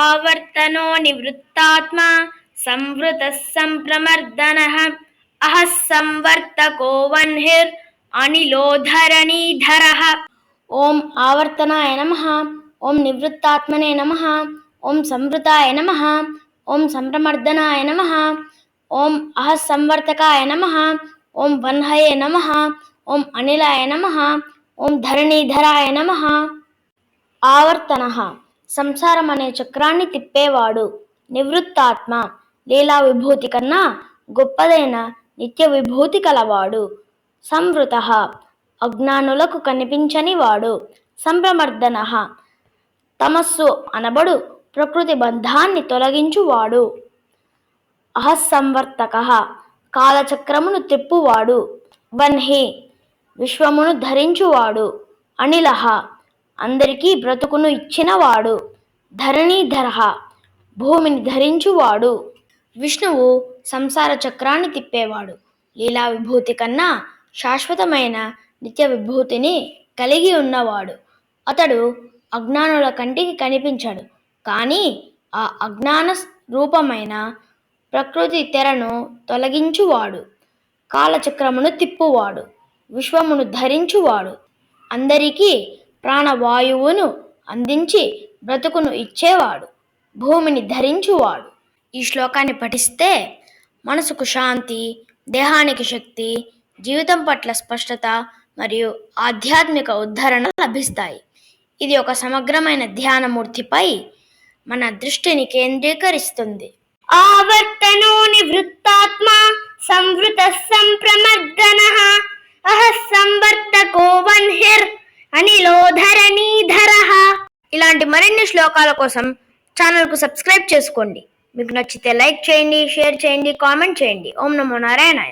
ఆవర్తనో నివృత్తాత్మా సంవృతః సంప్రమర్దనః అహః సంవర్తకో వహ్నిర్ అనిలోధరణీధరః. ఓం ఆవర్తనాయ నమః. ఓం నివృత్తాత్మనే నమః. ఓం సంవృతాయ నమః. ఓం సంప్రమర్దనాయ నమః. ఓం అహః సంవర్తకాయ నమః. ఓం వహ్నయే నమః. ఓం అనిలాయ నమః. ఓం ధరణీధరాయ నమః. ఆవర్తనః సంసారం అనే చక్రాన్ని తిప్పేవాడు. నివృత్తాత్మ లీలా విభూతి కన్నా గొప్పదైన నిత్య విభూతి కలవాడు. సంవృతః అజ్ఞానులకు కనిపించని వాడు. సంప్రమర్దనః తమస్సు అనబడు ప్రకృతి బంధాన్ని తొలగించువాడు. అహః సంవర్తకః కాలచక్రమును త్రిప్పువాడు. వహ్ని విశ్వమును ధరించువాడు. అనిలః అందరికీ బ్రతుకును ఇచ్చినవాడు. ధరణీధరః భూమిని ధరించువాడు. విష్ణువు సంసార చక్రాన్ని తిప్పేవాడు. లీలా విభూతి కన్నా శాశ్వతమైన నిత్య విభూతిని కలిగి ఉన్నవాడు. అతడు అజ్ఞానుల కంటికి కనిపించడు, కానీ ఆ అజ్ఞాన రూపమైన ప్రకృతి తెరను తొలగించువాడు. కాలచక్రమును తిప్పువాడు. విశ్వమును ధరించువాడు. అందరికీ ప్రాణవాయువును అందించి బ్రతుకును ఇచ్చేవాడు. భూమిని ధరించువాడు. ఈ శ్లోకాన్ని పఠిస్తే మనసుకు శాంతి, దేహానికి శక్తి, జీవితం పట్ల స్పష్టత మరియు ఆధ్యాత్మిక ఉద్ధరణ లభిస్తాయి. ఇది ఒక సమగ్రమైన ధ్యానమూర్తిపై మన దృష్టిని కేంద్రీకరిస్తుంది. ఆవర్తనో నివృత్తాత్మా సంవృతః సంప్రమర్దనః అహః సంవర్తకో వహ్నిర్ అనిలోధరణీధరః. ఇలాంటి మరిన్ని శ్లోకాల కోసం ఛానల్కు సబ్స్క్రైబ్ చేసుకోండి. మీకు నచ్చితే లైక్ చేయండి, షేర్ చేయండి, కామెంట్ చేయండి. ఓం నమో నారాయణాయ.